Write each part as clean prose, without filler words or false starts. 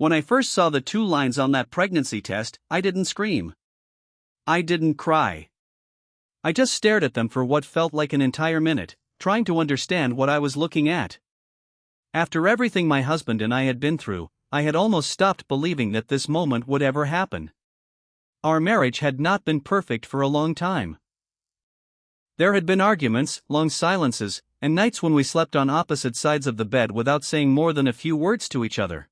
When I first saw the 2 lines on that pregnancy test, I didn't scream. I didn't cry. I just stared at them for what felt like an entire minute, trying to understand what I was looking at. After everything my husband and I had been through, I had almost stopped believing that this moment would ever happen. Our marriage had not been perfect for a long time. There had been arguments, long silences, and nights when we slept on opposite sides of the bed without saying more than a few words to each other.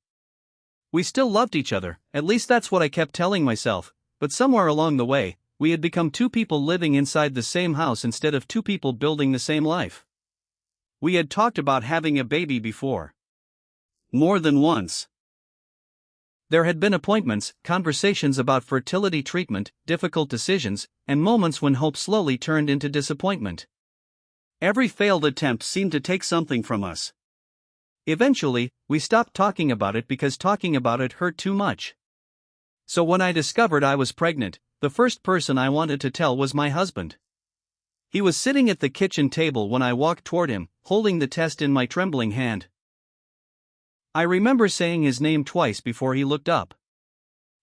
We still loved each other, at least that's what I kept telling myself, but somewhere along the way, we had become 2 people living inside the same house instead of 2 people building the same life. We had talked about having a baby before. More than once. There had been appointments, conversations about fertility treatment, difficult decisions, and moments when hope slowly turned into disappointment. Every failed attempt seemed to take something from us. Eventually, we stopped talking about it because talking about it hurt too much. So when I discovered I was pregnant, the first person I wanted to tell was my husband. He was sitting at the kitchen table when I walked toward him, holding the test in my trembling hand. I remember saying his name twice before he looked up.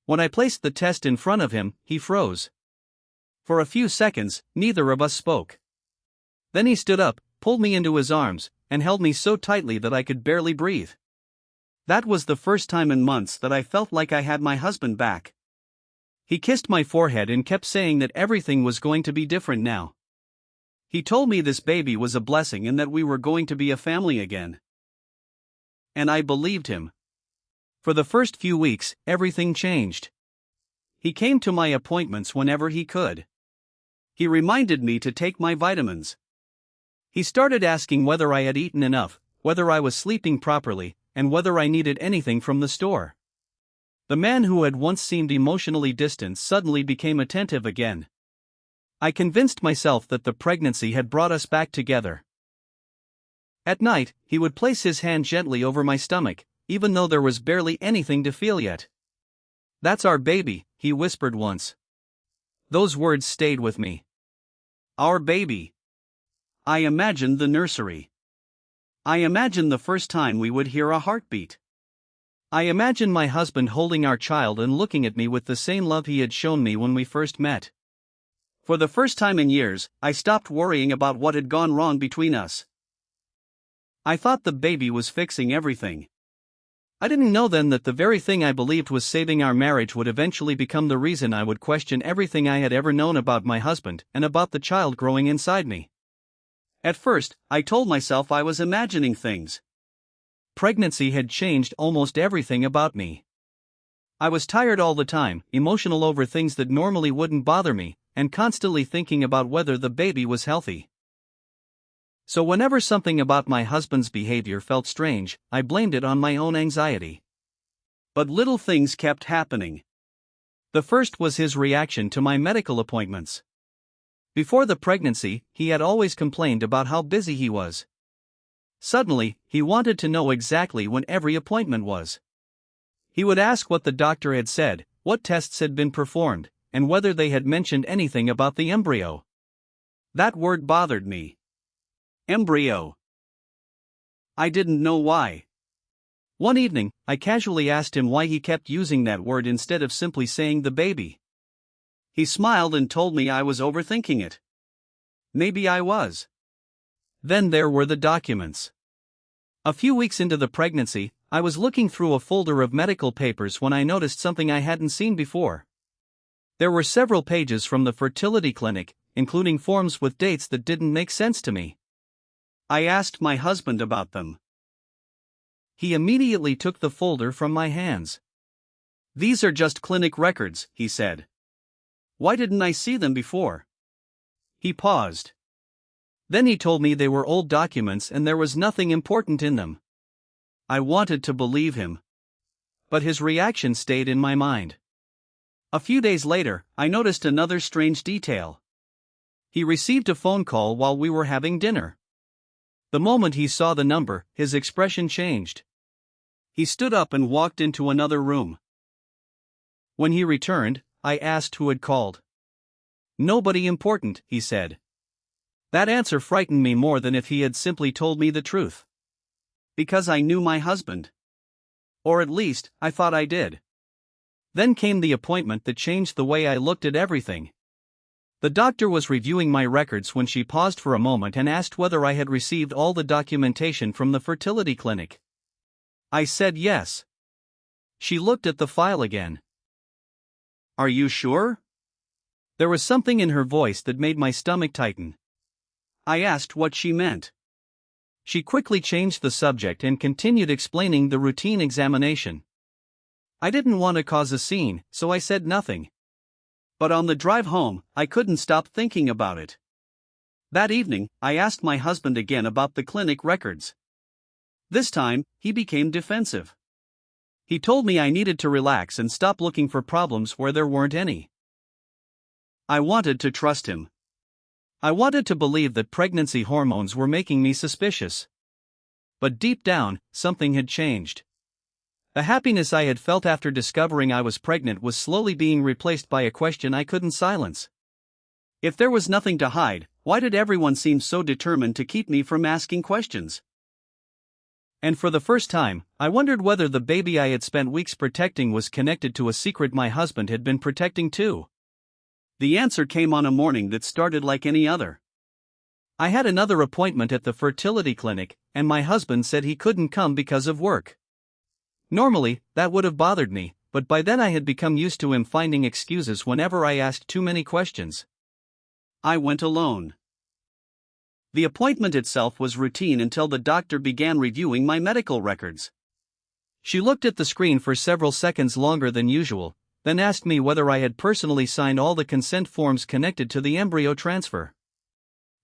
When I placed the test in front of him, he froze. For a few seconds, neither of us spoke. Then he stood up, pulled me into his arms, and held me so tightly that I could barely breathe. That was the first time in months that I felt like I had my husband back. He kissed my forehead and kept saying that everything was going to be different now. He told me this baby was a blessing and that we were going to be a family again. And I believed him. For the first few weeks, everything changed. He came to my appointments whenever he could. He reminded me to take my vitamins. He started asking whether I had eaten enough, whether I was sleeping properly, and whether I needed anything from the store. The man who had once seemed emotionally distant suddenly became attentive again. I convinced myself that the pregnancy had brought us back together. At night, he would place his hand gently over my stomach, even though there was barely anything to feel yet. "That's our baby," he whispered once. Those words stayed with me. Our baby. I imagined the nursery. I imagined the first time we would hear a heartbeat. I imagined my husband holding our child and looking at me with the same love he had shown me when we first met. For the first time in years, I stopped worrying about what had gone wrong between us. I thought the baby was fixing everything. I didn't know then that the very thing I believed was saving our marriage would eventually become the reason I would question everything I had ever known about my husband and about the child growing inside me. At first, I told myself I was imagining things. Pregnancy had changed almost everything about me. I was tired all the time, emotional over things that normally wouldn't bother me, and constantly thinking about whether the baby was healthy. So whenever something about my husband's behavior felt strange, I blamed it on my own anxiety. But little things kept happening. The first was his reaction to my medical appointments. Before the pregnancy, he had always complained about how busy he was. Suddenly, he wanted to know exactly when every appointment was. He would ask what the doctor had said, what tests had been performed, and whether they had mentioned anything about the embryo. That word bothered me. Embryo. I didn't know why. One evening, I casually asked him why he kept using that word instead of simply saying the baby. He smiled and told me I was overthinking it. Maybe I was. Then there were the documents. A few weeks into the pregnancy, I was looking through a folder of medical papers when I noticed something I hadn't seen before. There were several pages from the fertility clinic, including forms with dates that didn't make sense to me. I asked my husband about them. He immediately took the folder from my hands. "These are just clinic records," he said. "Why didn't I see them before?" He paused. Then he told me they were old documents and there was nothing important in them. I wanted to believe him. But his reaction stayed in my mind. A few days later, I noticed another strange detail. He received a phone call while we were having dinner. The moment he saw the number, his expression changed. He stood up and walked into another room. When he returned, I asked who had called. "Nobody important," he said. That answer frightened me more than if he had simply told me the truth. Because I knew my husband. Or at least, I thought I did. Then came the appointment that changed the way I looked at everything. The doctor was reviewing my records when she paused for a moment and asked whether I had received all the documentation from the fertility clinic. I said yes. She looked at the file again. "Are you sure?" There was something in her voice that made my stomach tighten. I asked what she meant. She quickly changed the subject and continued explaining the routine examination. I didn't want to cause a scene, so I said nothing. But on the drive home, I couldn't stop thinking about it. That evening, I asked my husband again about the clinic records. This time, he became defensive. He told me I needed to relax and stop looking for problems where there weren't any. I wanted to trust him. I wanted to believe that pregnancy hormones were making me suspicious. But deep down, something had changed. The happiness I had felt after discovering I was pregnant was slowly being replaced by a question I couldn't silence. If there was nothing to hide, why did everyone seem so determined to keep me from asking questions? And for the first time, I wondered whether the baby I had spent weeks protecting was connected to a secret my husband had been protecting too. The answer came on a morning that started like any other. I had another appointment at the fertility clinic, and my husband said he couldn't come because of work. Normally, that would have bothered me, but by then I had become used to him finding excuses whenever I asked too many questions. I went alone. The appointment itself was routine until the doctor began reviewing my medical records. She looked at the screen for several seconds longer than usual, then asked me whether I had personally signed all the consent forms connected to the embryo transfer.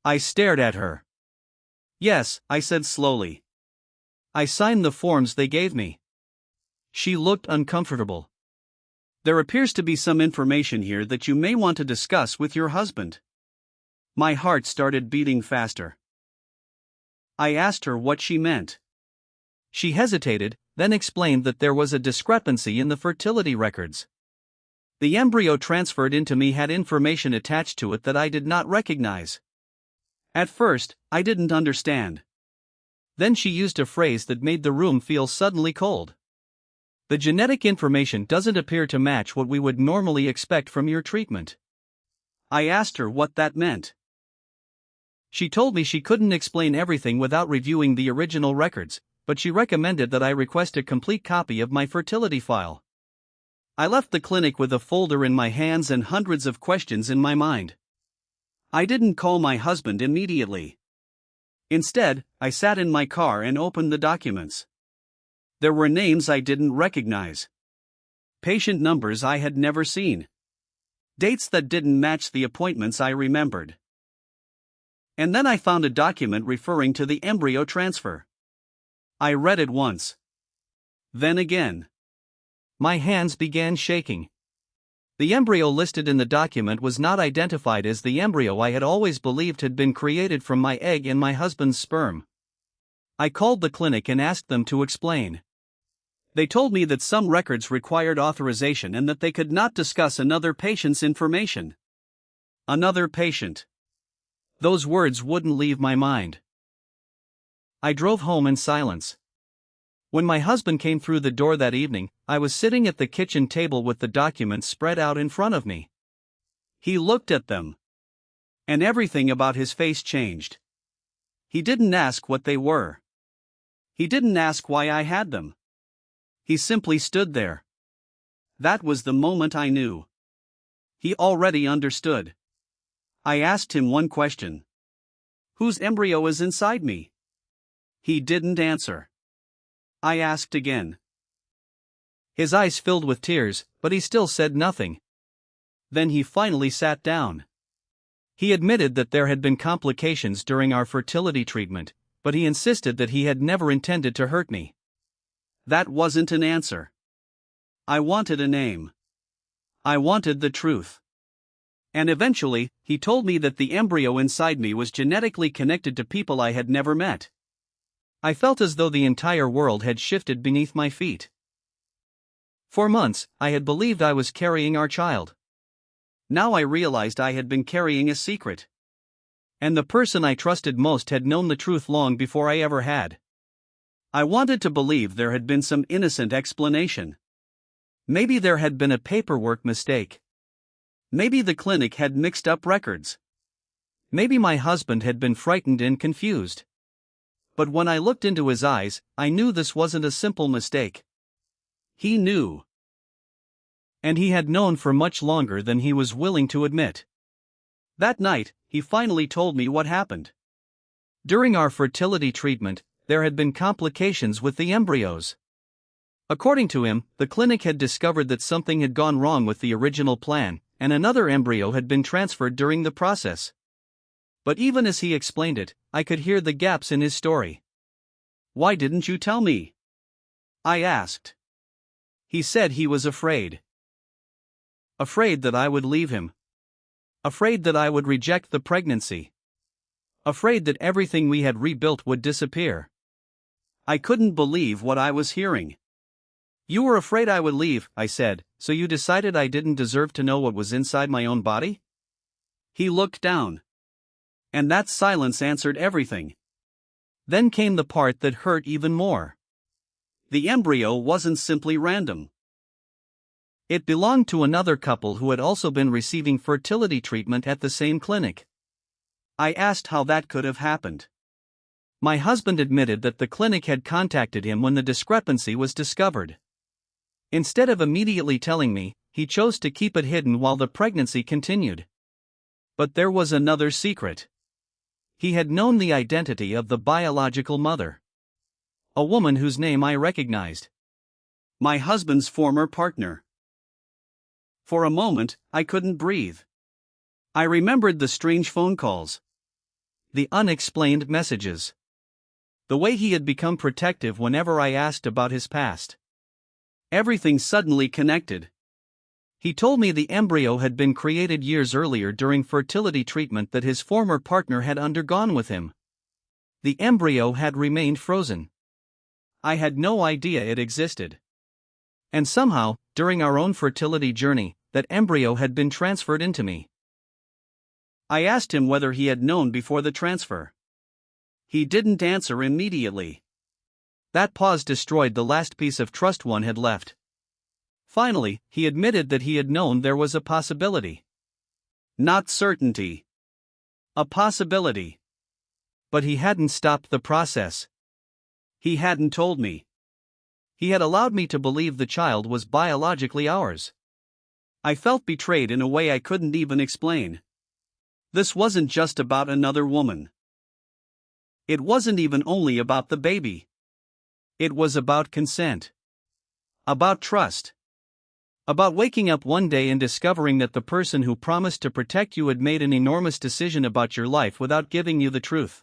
I stared at her. "Yes," I said slowly. "I signed the forms they gave me." She looked uncomfortable. "There appears to be some information here that you may want to discuss with your husband." My heart started beating faster. I asked her what she meant. She hesitated, then explained that there was a discrepancy in the fertility records. The embryo transferred into me had information attached to it that I did not recognize. At first, I didn't understand. Then she used a phrase that made the room feel suddenly cold. "The genetic information doesn't appear to match what we would normally expect from your treatment." I asked her what that meant. She told me she couldn't explain everything without reviewing the original records, but she recommended that I request a complete copy of my fertility file. I left the clinic with a folder in my hands and hundreds of questions in my mind. I didn't call my husband immediately. Instead, I sat in my car and opened the documents. There were names I didn't recognize. Patient numbers I had never seen. Dates that didn't match the appointments I remembered. And then I found a document referring to the embryo transfer. I read it once. Then again. My hands began shaking. The embryo listed in the document was not identified as the embryo I had always believed had been created from my egg and my husband's sperm. I called the clinic and asked them to explain. They told me that some records required authorization and that they could not discuss another patient's information. Another patient. Those words wouldn't leave my mind. I drove home in silence. When my husband came through the door that evening, I was sitting at the kitchen table with the documents spread out in front of me. He looked at them. And everything about his face changed. He didn't ask what they were. He didn't ask why I had them. He simply stood there. That was the moment I knew. He already understood. I asked him one question. Whose embryo is inside me? He didn't answer. I asked again. His eyes filled with tears, but he still said nothing. Then he finally sat down. He admitted that there had been complications during our fertility treatment, but he insisted that he had never intended to hurt me. That wasn't an answer. I wanted a name. I wanted the truth. And eventually, he told me that the embryo inside me was genetically connected to people I had never met. I felt as though the entire world had shifted beneath my feet. For months, I had believed I was carrying our child. Now I realized I had been carrying a secret. And the person I trusted most had known the truth long before I ever had. I wanted to believe there had been some innocent explanation. Maybe there had been a paperwork mistake. Maybe the clinic had mixed up records. Maybe my husband had been frightened and confused. But when I looked into his eyes, I knew this wasn't a simple mistake. He knew. And he had known for much longer than he was willing to admit. That night, he finally told me what happened. During our fertility treatment, there had been complications with the embryos. According to him, the clinic had discovered that something had gone wrong with the original plan, and another embryo had been transferred during the process. But even as he explained it, I could hear the gaps in his story. "Why didn't you tell me?" I asked. He said he was afraid. Afraid that I would leave him. Afraid that I would reject the pregnancy. Afraid that everything we had rebuilt would disappear. I couldn't believe what I was hearing. "You were afraid I would leave," I said, "so you decided I didn't deserve to know what was inside my own body?" He looked down. And that silence answered everything. Then came the part that hurt even more. The embryo wasn't simply random. It belonged to another couple who had also been receiving fertility treatment at the same clinic. I asked how that could have happened. My husband admitted that the clinic had contacted him when the discrepancy was discovered. Instead of immediately telling me, he chose to keep it hidden while the pregnancy continued. But there was another secret. He had known the identity of the biological mother. A woman whose name I recognized. My husband's former partner. For a moment, I couldn't breathe. I remembered the strange phone calls. The unexplained messages. The way he had become protective whenever I asked about his past. Everything suddenly connected. He told me the embryo had been created years earlier during fertility treatment that his former partner had undergone with him. The embryo had remained frozen. I had no idea it existed. And somehow, during our own fertility journey, that embryo had been transferred into me. I asked him whether he had known before the transfer. He didn't answer immediately. That pause destroyed the last piece of trust one had left. Finally, he admitted that he had known there was a possibility. Not certainty. A possibility. But he hadn't stopped the process. He hadn't told me. He had allowed me to believe the child was biologically ours. I felt betrayed in a way I couldn't even explain. This wasn't just about another woman. It wasn't even only about the baby. It was about consent. About trust. About waking up one day and discovering that the person who promised to protect you had made an enormous decision about your life without giving you the truth.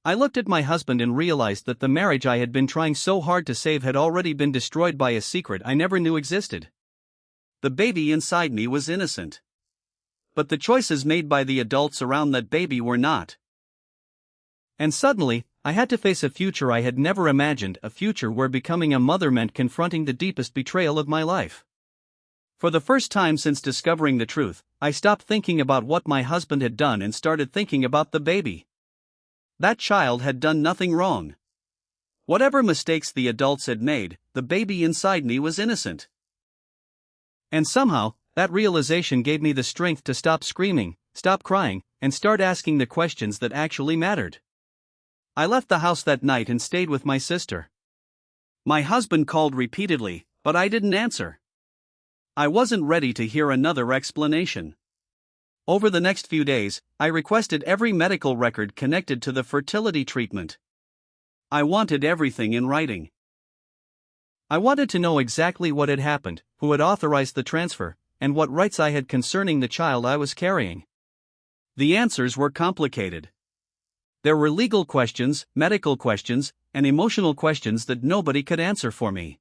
I looked at my husband and realized that the marriage I had been trying so hard to save had already been destroyed by a secret I never knew existed. The baby inside me was innocent. But the choices made by the adults around that baby were not. And suddenly, I had to face a future I had never imagined, a future where becoming a mother meant confronting the deepest betrayal of my life. For the first time since discovering the truth, I stopped thinking about what my husband had done and started thinking about the baby. That child had done nothing wrong. Whatever mistakes the adults had made, the baby inside me was innocent. And somehow, that realization gave me the strength to stop screaming, stop crying, and start asking the questions that actually mattered. I left the house that night and stayed with my sister. My husband called repeatedly, but I didn't answer. I wasn't ready to hear another explanation. Over the next few days, I requested every medical record connected to the fertility treatment. I wanted everything in writing. I wanted to know exactly what had happened, who had authorized the transfer, and what rights I had concerning the child I was carrying. The answers were complicated. There were legal questions, medical questions, and emotional questions that nobody could answer for me.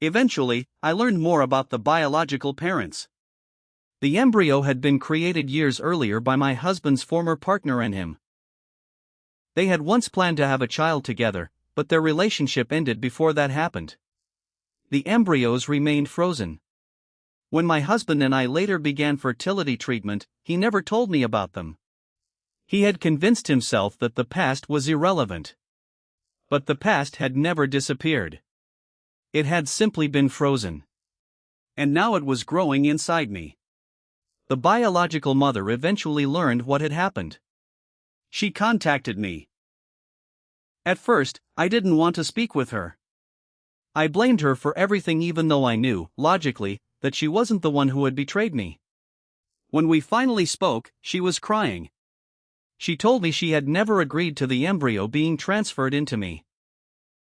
Eventually, I learned more about the biological parents. The embryo had been created years earlier by my husband's former partner and him. They had once planned to have a child together, but their relationship ended before that happened. The embryos remained frozen. When my husband and I later began fertility treatment, he never told me about them. He had convinced himself that the past was irrelevant. But the past had never disappeared. It had simply been frozen. And now it was growing inside me. The biological mother eventually learned what had happened. She contacted me. At first, I didn't want to speak with her. I blamed her for everything even though I knew, logically, that she wasn't the one who had betrayed me. When we finally spoke, she was crying. She told me she had never agreed to the embryo being transferred into me.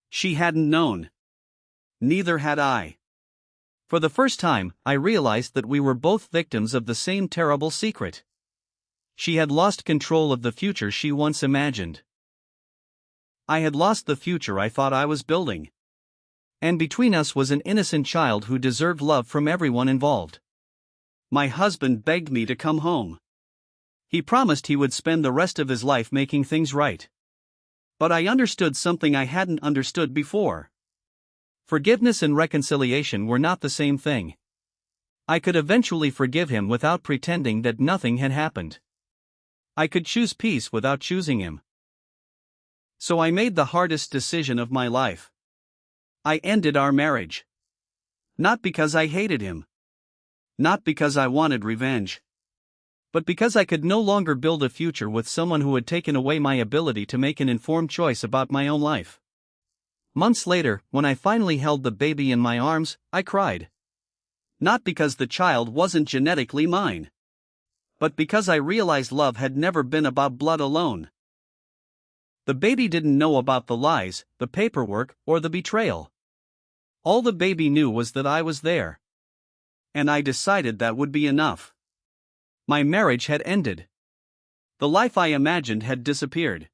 She hadn't known. Neither had I. For the first time, I realized that we were both victims of the same terrible secret. She had lost control of the future she once imagined. I had lost the future I thought I was building. And between us was an innocent child who deserved love from everyone involved. My husband begged me to come home. He promised he would spend the rest of his life making things right. But I understood something I hadn't understood before. Forgiveness and reconciliation were not the same thing. I could eventually forgive him without pretending that nothing had happened. I could choose peace without choosing him. So I made the hardest decision of my life. I ended our marriage. Not because I hated him. Not because I wanted revenge. But because I could no longer build a future with someone who had taken away my ability to make an informed choice about my own life. Months later, when I finally held the baby in my arms, I cried. Not because the child wasn't genetically mine. But because I realized love had never been about blood alone. The baby didn't know about the lies, the paperwork, or the betrayal. All the baby knew was that I was there. And I decided that would be enough. My marriage had ended. The life I imagined had disappeared.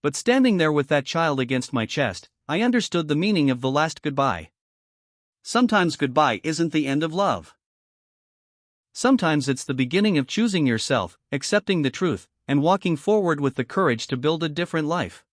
But standing there with that child against my chest, I understood the meaning of the last goodbye. Sometimes goodbye isn't the end of love. Sometimes it's the beginning of choosing yourself, accepting the truth, and walking forward with the courage to build a different life.